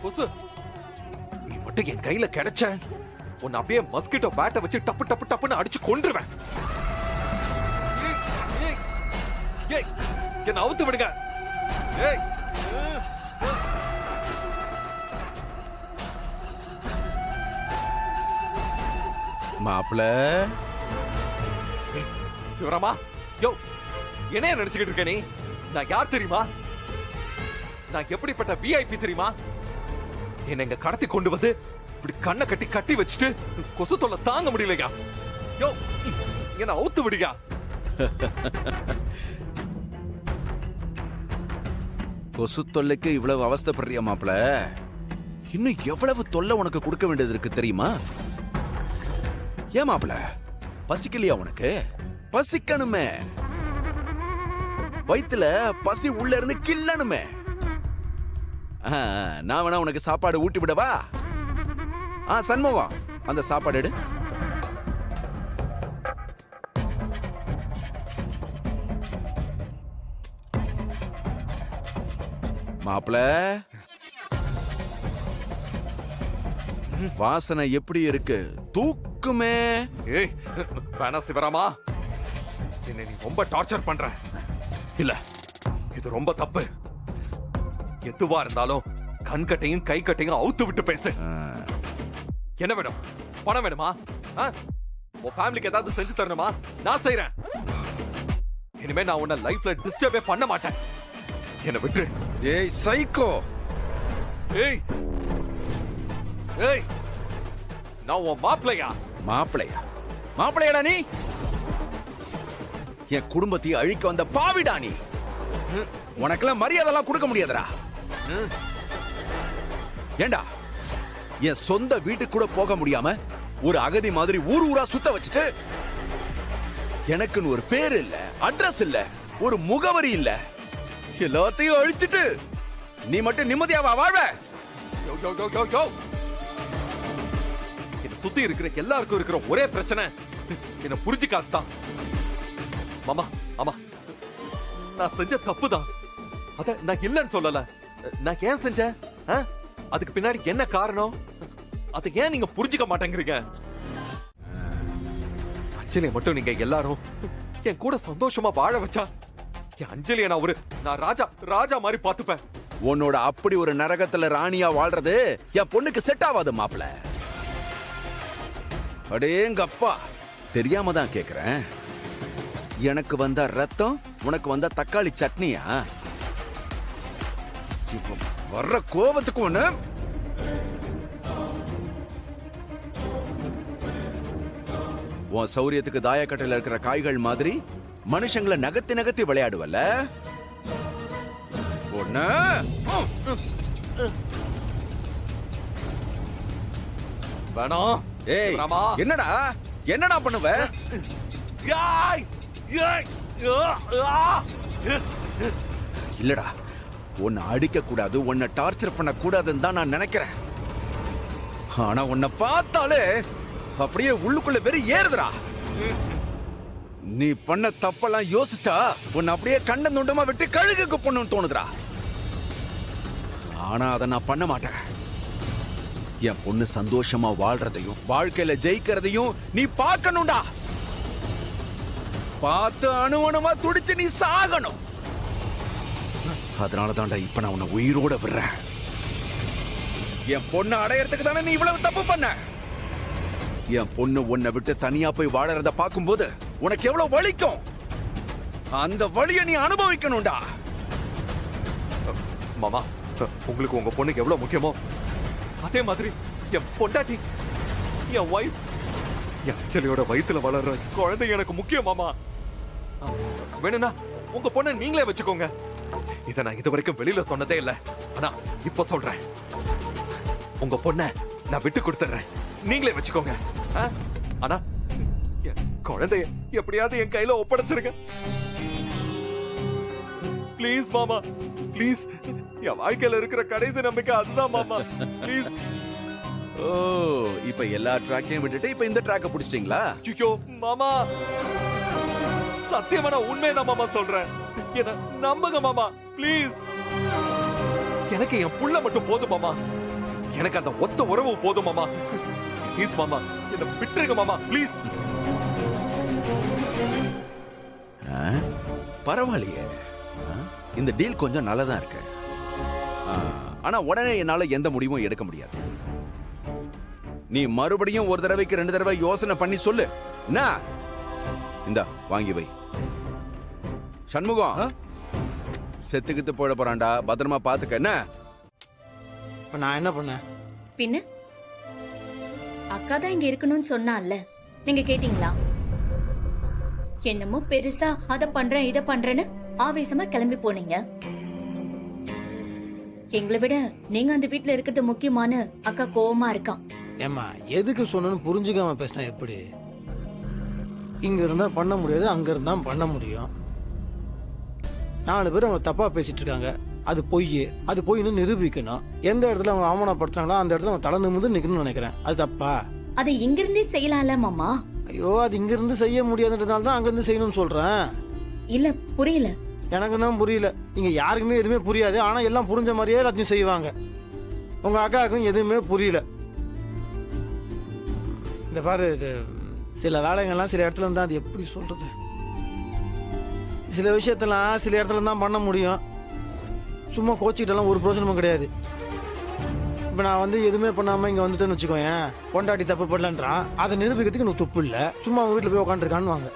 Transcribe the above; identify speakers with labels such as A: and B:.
A: கொசு, நீ மட்டும் என் கையில கிடைச்ச உன்னை அப்படியே மஸ்கிட்டோ பேட்டை வச்சு டப்பு டப்பு டப்புன்னு அடிச்சு கொன்றுவேன். என்ன அவுத்து விடுங்க.
B: மாப்பிள
A: சிவராமா, யோ என்ன நினைச்சுக்கிட்டு இருக்க நீ? நான் யார் தெரியுமா? நான் எப்படிப்பட்ட விஐபி தெரியுமா? என்ன இங்க கடத்தி கொண்டு வந்து இப்படி கண்ணை கட்டி கட்டி வச்சுட்டு கொசு தொல்லை தாங்க முடியலையா? யோ என்ன அவுத்து விடுங்க.
B: கொசு தொல்லைக்கு இவ்வளவு அவஸ்தைப்படுறியா மாப்பிள? இன்னும் எவ்வளவு தொல்லை உனக்கு கொடுக்க வேண்டியது இருக்கு தெரியுமா? ஏன் மாப்பிள, பசிக்கலையா உனக்கு? பசிக்கணுமே, வயித்துல பசி உள்ள இருந்து கிள்ளணுமே. நான் வேணா உனக்கு சாப்பாடு ஊட்டி விடவா? சண்முகம், அந்த சாப்பாடு எடு. மாப்பிள, வாசனை எப்படி இருக்கு? தூக்குமே.
A: ஏய் வேணா சிவராமா, என்ன நீ ரொம்ப டார்ச்சர் பண்ற. இல்ல, இது ரொம்ப தப்பு. எதுவா இருந்தாலும் கண்கட்டையும் கை கட்டையும் அவுத்து விட்டு பேசு. என்ன வேணும்? பணம் வேணுமா? உன் ஃபேமிலிக்கு ஏதாவது செஞ்சு தரணுமா? நான் செய்யறேன். இனிமே நான் உன்னை லைஃப்ல டிஸ்டர்பே பண்ண மாட்டேன். என்ன விட்டு.
B: ஏய் சைக்கோ.
A: ஏய் ஏய், நான் உன் மாப்பிளையா?
B: மாப்பிளையா? மாப்பிளையடா நீ? என் குடும்பத்தை அழிக்க வந்த பாவிடா நீ. உனக்கெல்லாம் மரியாதைலாம் கொடுக்க முடியாதுடா. ஏண்டா, என் சொந்த வீட்டுக்கு கூட போக முடியாம ஒரு அகதி மாதிரி ஊர் ஊரா சுத்த வச்சுட்டு, எனக்குன்னு ஒரு பேர் இல்ல, அட்ரஸ் இல்ல, ஒரு முகவரி இல்ல, எல்லாத்தையும் அழிச்சிட்டு நீ மட்டும் நிம்மதியாவா வாழ்வ?
A: என்ன சுத்தி இருக்கிற எல்லாருக்கும் இருக்கிற ஒரே பிரச்சனை என்ன புரிஞ்சுக்காதான். மாமா, ஆமா, நான் செஞ்ச தப்புதான். அத நான் இல்லன்னு சொல்லல. நான் ஏன் செஞ்சேன்? அதுக்கு பின்னாடி என்ன காரணம்? அதை ஏன் நீங்க புரிஞ்சுக்க மாட்டேங்கிறீங்க? அஞ்சலியை மட்டும் நீங்க எல்லாரும் என் கூட சந்தோஷமா வாழ வச்சா, என் அஞ்சலியை நான் ராஜா மாதிரி பாத்துப்பேன்.
B: உன்னோட அப்படி ஒரு நரகத்துல ராணியா வாழ்றது என் பொண்ணுக்கு செட் ஆகாது மாப்பிள. அடேங்கப்பா, தெரியாம தான் கேக்குறேன். எனக்கு வந்த ரத்தம் உனக்கு வந்த தக்காளி சட்னியா? வர்ற கோபத்துக்கு ஒண்ணு. உன் சௌரியத்துக்கு தாயக்கட்டையில இருக்கிற காய்கள் மாதிரி மனுஷங்களை நகர்த்தி நகர்த்தி விளையாடுவல்ல ஒண்ணு.
A: வேணாம்.
B: ஏய் என்னடா என்னடா பண்ணுவ? இல்லடா, உன்னை அடிக்க கூடாது, உன்னை டார்ச்சர் பண்ண கூடாதுன்னு தான் நான் நினைக்கிறேன். ஆனா உன்னை பார்த்தாலே அப்படியே உள்ளுக்குள்ள வெறி ஏறுதுடா. நீ பண்ண தப்பெல்லாம் யோசிச்சா உன்னை அப்படியே கண்ட நுண்டமா விட்டு கழுகுக்கு பொண்ணுன்னு தோணுதுடா. ஆனா அதை நான் பண்ண மாட்டேன். என் பொண்ணு சந்தோஷமா வாழ்றதையும் வாழ்க்கையில ஜெயிக்கிறதையும் நீ பார்க்கணும்டா. பார்த்து அணுவணுமா துடிச்சு நீ சாகணும். அதனால தான்டா இப்ப நான் உன்னை உயிரோட விடுறேன். என் பொண்ணை அடையறதுக்கு தானே நீ இவ்வளவு தப்பு பண்ண. என் பொண்ணு உன்னை விட்டு தனியா போய் வாழறத பார்க்கும்போது உனக்கு எவ்வளவு வலிக்கும். அந்த வலியை நீ அனுபவிக்கணும்டா.
A: மாமா, உங்களுக்கு உங்க பொண்ணுக்கு எவ்வளவு முக்கியமோ அதே மாதிரி என் பொண்டாட்டி, என் வைஃப், என் அஞ்சலியோட வயித்துல வளர்ற குழந்தை எனக்கு முக்கியம் மாமா. வேணும்னா உங்க பொண்ணை நீங்களே வச்சுக்கோங்க. இத நான் இது வரைக்கும் வெளியில சொன்னதே இல்ல, ஆனா இப்ப சொல்றேன். உங்க பொண்ணை நான் விட்டு கொடுத்துறேன், நீங்களே வச்சுக்கோங்க. ஆனா குழந்தைய எப்படியாவது என் கையில ஒப்படைச்சிருங்க ப்ளீஸ் மாமா, ப்ளீஸ். என் வாழ்க்கையில இருக்கிற கடைசி நம்பிக்கை அதுதான் மாமா, ப்ளீஸ்.
B: ஓ, இப்ப எல்லா ட்ராக்கையும் விட்டுட்டு இப்ப இந்த ட்ராக்க புடிச்சிட்டீங்களா?
A: ஐயோ மாமா, சத்தியமா நான் உண்மைதான் மாமா சொல்றேன். என்ன நம்புங்க மாமா ப்ளீஸ். எனக்கு என் புள்ள மட்டும் போதும் மாமா. எனக்கு அந்த ஒத்த உறவு போதும் மாமா. ப்ளீஸ் மாமா என்ன விட்டுருங்க மாமா ப்ளீஸ்.
B: பரவாயில்லையே, இந்த டீல் கொஞ்சம் நல்லதான் இருக்கு. ஆனா உடனே என்னால எந்த முடிவும் எடுக்க முடியாது. நீ மறுபடியும் ஒரு தடவைக்கு 2 தடவை யோசனை பண்ணி சொல்லு. என்ன இந்தா வாங்கி வை. சண்முகம் செத்துக்கிட்டு போயிட போறான்டா, பத்திரமா பாத்துக்க. என்ன
C: இப்ப நான் என்ன பண்ணேன்?
D: பின்ன அக்கா தான் இங்க இருக்கணும்னு சொன்னால, நீங்க கேட்டீங்களா? என்னமோ பெருசா அத பண்றேன் இத பண்றேன்னு ஆவேசமா கிளம்பி போனீங்க. எங்களை விட நீங்க அந்த வீட்டுல இருக்கிறது முக்கியமான அக்கா கோவமா இருக்கான்.
C: ஏமா எதுக்கு சொன்னு புரிஞ்சுக்காம பேசினா எப்படி? இங்க இருந்தா பண்ண முடியாது, அங்க இருந்தா பண்ண முடியும். 4 பேர் அவங்க தப்பா பேசிட்டு இருக்காங்க, அது பொய், அது பொய்ன்னு நிரூபிக்கணும். எந்த இடத்துல அவங்க அவமானப்படுத்துறாங்களோ அந்த இடத்துல அவங்க தலை நிமிர்ந்து நிக்கணும்னு நினைக்கிறேன். அது தப்பா?
D: அதை இங்கிருந்தே செய்யலாம்ல மாமா.
C: ஐயோ, அது இங்க இருந்து செய்ய முடியாதுன்றதுனால தான் அங்க இருந்து செய்யணும்னு சொல்றேன்.
D: இல்ல புரியல.
C: எனக்கு தான் புரியல. இங்க யாருக்குமே எதுவுமே புரியாது, ஆனா எல்லாம் புரிஞ்ச மாதிரியே எல்லாத்தையும் செய்வாங்க. உங்க அக்காவுக்கும் எதுவுமே புரியல. இந்த பாரு, இது சில வேலைங்கள்லாம் சில இடத்துல இருந்தா அது எப்படி சொல்றது, சில விஷயத்தெல்லாம் சில இடத்துல தான் பண்ண முடியும். சும்மா கோச்சிக்கிட்டெல்லாம் ஒரு பிரோஜனமும் கிடையாது. இப்ப நான் எதுவுமே பண்ணாம இங்க வந்துட்டேன்னு வச்சுக்கோயேன், பொண்டாட்டி தப்பு பண்ணலன்றான், அதை நிரூபிக்கிறதுக்கு எனக்கு துப்பு இல்லை. சும்மா அவங்க வீட்டுல போய் உட்காந்துருக்கான்னு வாங்க.